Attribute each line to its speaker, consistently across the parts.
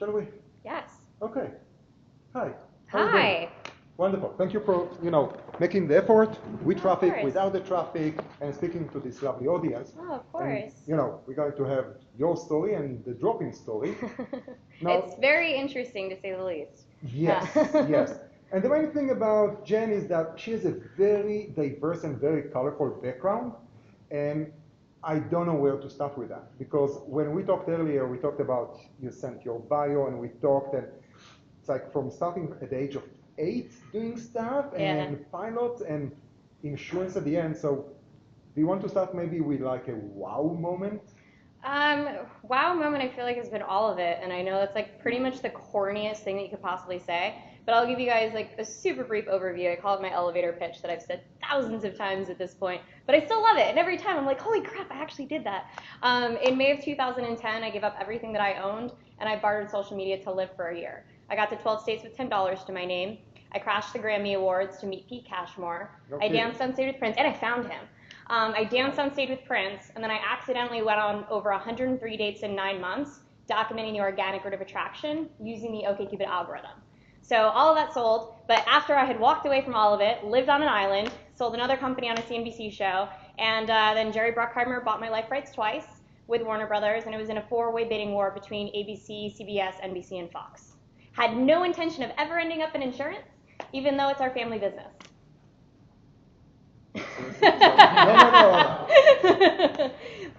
Speaker 1: Shall we?
Speaker 2: Yes.
Speaker 1: Okay. Hi. How are you doing?
Speaker 2: Hi.
Speaker 1: Wonderful. Thank you for, making the effort with traffic,
Speaker 2: course.
Speaker 1: without the traffic, and speaking to this lovely audience.
Speaker 2: Oh, of course.
Speaker 1: And, we're going to have your story and the DropIn story. Now,
Speaker 2: It's very interesting, to say the least.
Speaker 1: yes, yes. And the main thing about Jen is that she has a very diverse and very colorful background. And I don't know where to start with that. Because when we talked earlier, we talked about you sent your bio, and we talked, and it's like from starting at the age of 8 doing stuff, and pilots and insurance at the end. So do you want to start maybe with like a wow moment?
Speaker 2: Wow moment, I feel like, has been all of it, and I know that's like pretty much the corniest thing that you could possibly say, but I'll give you guys like a super brief overview. I call it my elevator pitch that I've said thousands of times at this point, but I still love it, and every time I'm like, holy crap, I actually did that. In May of 2010, I gave up everything that I owned, and I bartered social media to live for a year. I got to 12 states with $10 to my name. I crashed the Grammy Awards to meet Pete Cashmore.
Speaker 1: Okay.
Speaker 2: I danced on stage with Prince, and I found him. I danced on stage with Prince, and then I accidentally went on over 103 dates in 9 months, documenting the organic route of attraction using the OkCupid algorithm. So all of that sold, but after I had walked away from all of it, lived on an island, sold another company on a CNBC show, and then Jerry Bruckheimer bought my life rights twice with Warner Brothers, and it was in a 4-way bidding war between ABC, CBS, NBC, and Fox. Had no intention of ever ending up in insurance, even though it's our family business.
Speaker 1: No.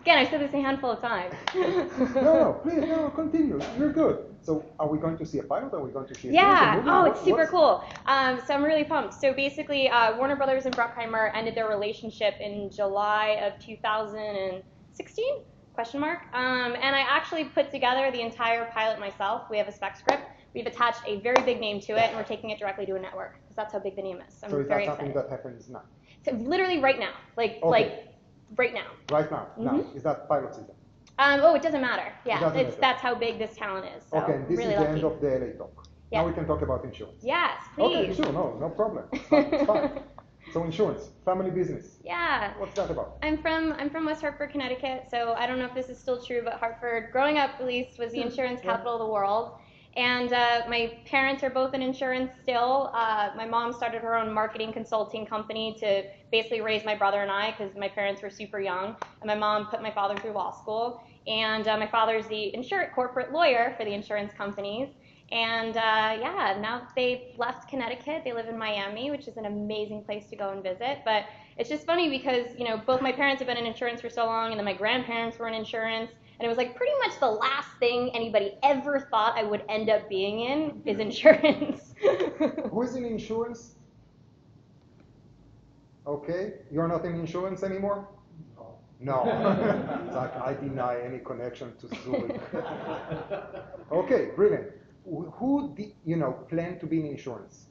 Speaker 2: Again, I said this a handful of times.
Speaker 1: No, please, continue. You're good. So are we going to see a pilot? Are we going to see a
Speaker 2: Yeah.
Speaker 1: movie?
Speaker 2: It's super cool. So I'm really pumped. So basically, Warner Brothers and Bruckheimer ended their relationship in July of 2016? Question mark. And I actually put together the entire pilot myself. We have a spec script. We've attached a very big name to it, and we're taking it directly to a network, because that's how big the name is.
Speaker 1: So is that something that happens now?
Speaker 2: So literally right now, like right now.
Speaker 1: Right now.
Speaker 2: Mm-hmm.
Speaker 1: Now, is that pilot season?
Speaker 2: It doesn't matter. Yeah,
Speaker 1: matter.
Speaker 2: That's how big this talent is. So
Speaker 1: okay, and this
Speaker 2: really
Speaker 1: is the
Speaker 2: lucky.
Speaker 1: end of the LA talk.
Speaker 2: Yeah.
Speaker 1: Now we can talk about insurance.
Speaker 2: Yes, please.
Speaker 1: Okay, sure, no problem. It's fine. So insurance, family business.
Speaker 2: Yeah.
Speaker 1: What's that about?
Speaker 2: I'm from West Hartford, Connecticut, so I don't know if this is still true, but Hartford, growing up at least, was the insurance capital of the world. And my parents are both in insurance still. My mom started her own marketing consulting company to basically raise my brother and I, because my parents were super young. And my mom put my father through law school. And my father's the corporate lawyer for the insurance companies. And now they've left Connecticut. They live in Miami, which is an amazing place to go and visit. But it's just funny because, both my parents have been in insurance for so long, and then my grandparents were in insurance. And it was like pretty much the last thing anybody ever thought I would end up being in is insurance.
Speaker 1: Who is in insurance? Okay, you're not in insurance anymore? No. It's like I deny any connection to Zurich. Okay, brilliant. Who did, plan to be in insurance?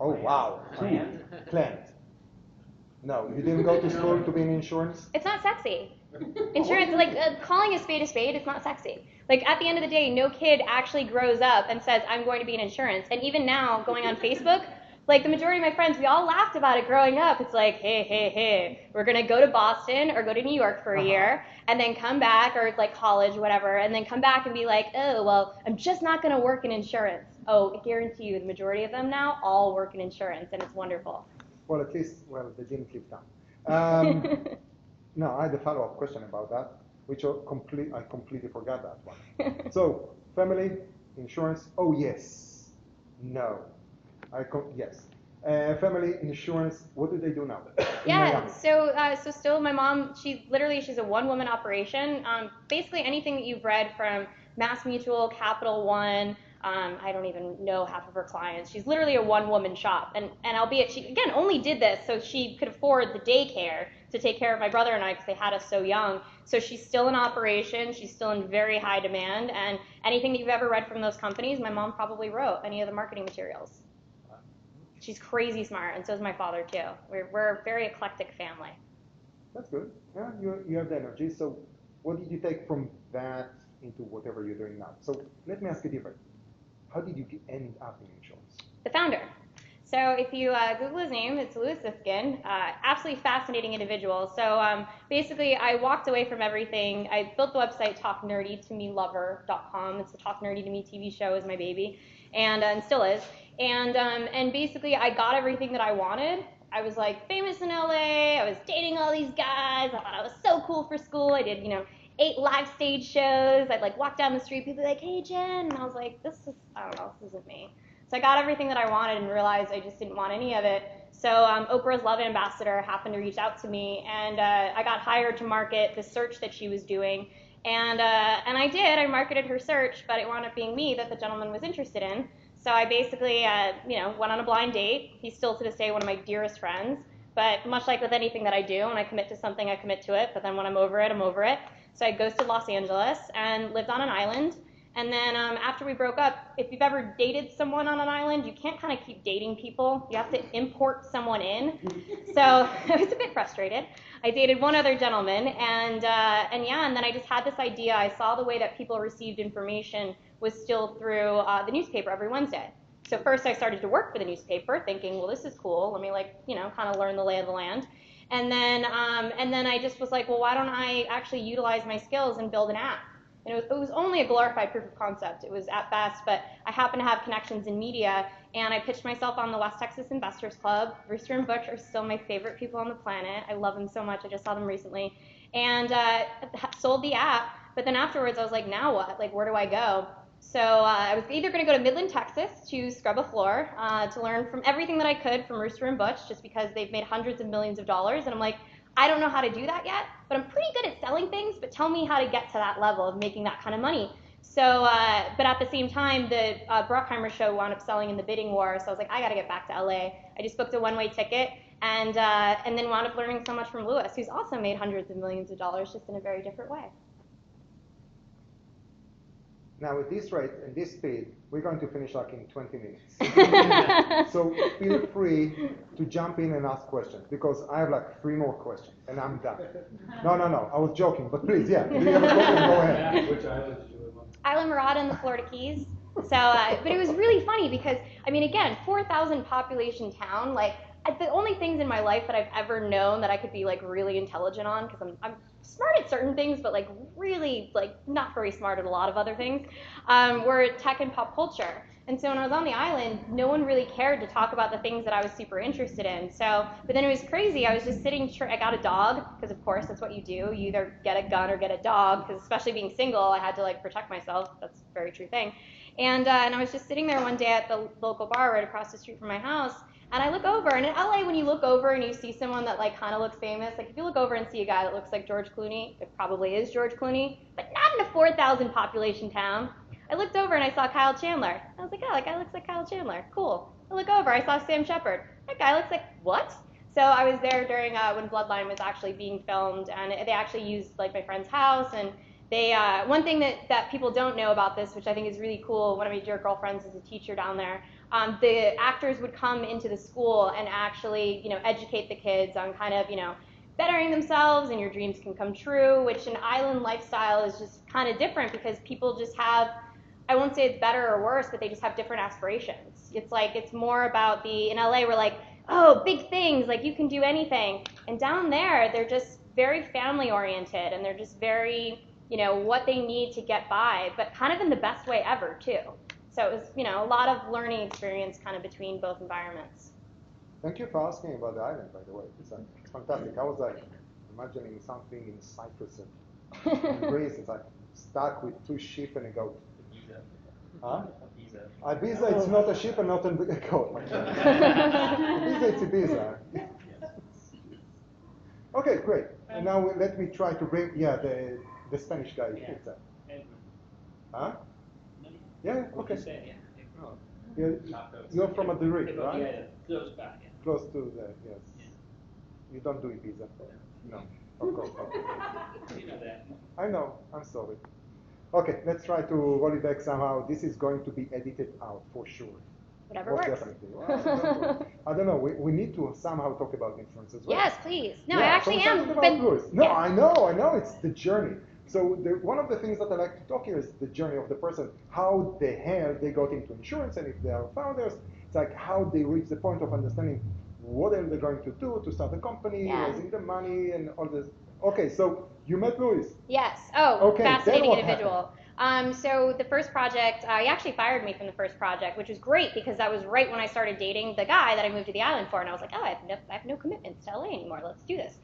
Speaker 1: Oh, wow. Planned. No, you didn't go to school to be in insurance?
Speaker 2: It's not sexy. Insurance, calling a spade, it's not sexy. Like, at the end of the day, no kid actually grows up and says, I'm going to be in insurance. And even now, going on Facebook, like, the majority of my friends, we all laughed about it growing up. It's like, hey, we're going to go to Boston or go to New York for a year, and then come back, or like college, whatever, and then come back and be like, oh, well, I'm just not going to work in insurance. Oh, I guarantee you, the majority of them now all work in insurance, and it's wonderful.
Speaker 1: Well, at least, they didn't live down. No, I had a follow-up question about that, which I completely forgot that one. So, family, insurance, oh yes, no, yes. Family insurance, what do they do now?
Speaker 2: Yeah, so still my mom, she's a one-woman operation. Basically anything that you've read from Mass Mutual, Capital One, I don't even know half of her clients. She's literally a one-woman shop. And albeit she, again, only did this so she could afford the daycare to take care of my brother and I because they had us so young. So she's still in operation. She's still in very high demand. And anything that you've ever read from those companies, my mom probably wrote any of the marketing materials. She's crazy smart, and so is my father, too. We're a very eclectic family.
Speaker 1: That's good. Yeah, you have the energy. So what did you take from that into whatever you're doing now? So let me ask you different. How did you end up in insurance?
Speaker 2: The founder. So if you Google his name, it's Louis Zifkin. Absolutely fascinating individual. So basically, I walked away from everything. I built the website talknerdytomelover.com. It's the Talk Nerdy to Me TV show, is my baby, and still is. And basically, I got everything that I wanted. I was like famous in LA. I was dating all these guys. I thought I was so cool for school. I did, 8 live stage shows. I'd like walk down the street, people would be like, "Hey Jen," and I was like, this isn't me. So I got everything that I wanted and realized I just didn't want any of it. So Oprah's Love Ambassador happened to reach out to me, and I got hired to market the search that she was doing. And I did. I marketed her search, but it wound up being me that the gentleman was interested in. So I basically, went on a blind date. He's still to this day one of my dearest friends. But much like with anything that I do, when I commit to something, I commit to it. But then when I'm over it, I'm over it. So I ghosted Los Angeles and lived on an island. And then after we broke up, if you've ever dated someone on an island, you can't kind of keep dating people. You have to import someone in. So I was a bit frustrated. I dated one other gentleman, and then I just had this idea. I saw the way that people received information was still through the newspaper every Wednesday. So first I started to work for the newspaper, thinking, well, this is cool. Let me kind of learn the lay of the land. And then I just was like, well, why don't I actually utilize my skills and build an app? And it was only a glorified proof of concept. It was at best, but I happen to have connections in media, and I pitched myself on the West Texas Investors Club. Rooster and Butch are still my favorite people on the planet. I love them so much. I just saw them recently. And sold the app, but then afterwards I was like, now what? Like, where do I go? So I was either going to go to Midland, Texas to scrub a floor, to learn from everything that I could from Rooster and Butch, just because they've made hundreds of millions of dollars. And I'm like, I don't know how to do that yet, but I'm pretty good at selling things, but tell me how to get to that level of making that kind of money. So, but at the same time, the Bruckheimer show wound up selling in the bidding war, so I was like, I got to get back to LA. I just booked a one-way ticket, and then wound up learning so much from Louis, who's also made hundreds of millions of dollars, just in a very different way.
Speaker 1: Now, at this rate and this speed, we're going to finish like in 20 minutes. So feel free to jump in and ask questions, because I have like 3 more questions, and I'm done. No, I was joking, but please, yeah, if you have a question, go ahead.
Speaker 3: Which island did you live on?
Speaker 2: Isla Mirada in the Florida Keys. So, but it was really funny because, I mean, again, 4,000 population town, like, the only things in my life that I've ever known that I could be like really intelligent on, because I'm smart at certain things, but like really like not very smart at a lot of other things, were tech and pop culture. And so when I was on the island, no one really cared to talk about the things that I was super interested in. So, but then it was crazy. I was just sitting, I got a dog, because of course that's what you do. You either get a gun or get a dog, because especially being single, I had to like protect myself. That's a very true thing. And I was just sitting there one day at the local bar right across the street from my house, and I look over, and in LA, when you look over and you see someone that like kind of looks famous, like if you look over and see a guy that looks like George Clooney, it probably is George Clooney, but not in a 4,000 population town. I looked over and I saw Kyle Chandler. I was like, oh, that guy looks like Kyle Chandler. Cool. I look over, I saw Sam Shepard. That guy looks like, what? So I was there during when Bloodline was actually being filmed, and they actually used like my friend's house, and they one thing that people don't know about this, which I think is really cool, one of my dear girlfriends is a teacher down there, the actors would come into the school and actually, educate the kids on kind of, bettering themselves, and your dreams can come true, which an island lifestyle is just kind of different, because people just have, I won't say it's better or worse, but they just have different aspirations. It's like, it's more about in LA, we're like, oh, big things, like you can do anything. And down there, they're just very family oriented, and they're just very, what they need to get by, but kind of in the best way ever, too. So it was, a lot of learning experience kind of between both environments.
Speaker 1: Thank you for asking about the island, by the way. It's fantastic. I was like imagining something in Cyprus and Greece. It's like stuck with 2 sheep and a goat.
Speaker 3: Ibiza.
Speaker 1: Huh?
Speaker 3: Ibiza.
Speaker 1: Ibiza, it's not a sheep and not a goat, my friend. Ibiza, it's Ibiza. Okay, great. And now let me try to bring, the Spanish guy.
Speaker 3: Yeah.
Speaker 1: Huh? Yeah, okay.
Speaker 3: Oh.
Speaker 1: You're from Madrid, right?
Speaker 3: Yeah, close by. Yeah.
Speaker 1: Close to that, yes.
Speaker 3: Yeah.
Speaker 1: You don't do Ibiza? No, of course not.
Speaker 3: You know that.
Speaker 1: I know, I'm sorry. Okay, let's try to roll it back somehow. This is going to be edited out for sure.
Speaker 2: Whatever
Speaker 1: Most
Speaker 2: works.
Speaker 1: definitely. Well, I don't know. We need to somehow talk about insurance as well.
Speaker 2: Yes, please. No,
Speaker 1: Yeah,
Speaker 2: I actually
Speaker 1: so
Speaker 2: am.
Speaker 1: about Louis. No, yeah. I know. It's the journey. So one of the things that I like to talk here is the journey of the person, how the hell they got into insurance, and if they are founders, it's like how they reach the point of understanding what are they going to do to start a company, raising the money, and all this. Okay, so you met Louis.
Speaker 2: Yes. Oh,
Speaker 1: Okay,
Speaker 2: fascinating
Speaker 1: then what
Speaker 2: individual. So the first project, he actually fired me from the first project, which was great because that was right when I started dating the guy that I moved to the island for, and I was like, oh, I have no commitments to LA anymore. Let's do this.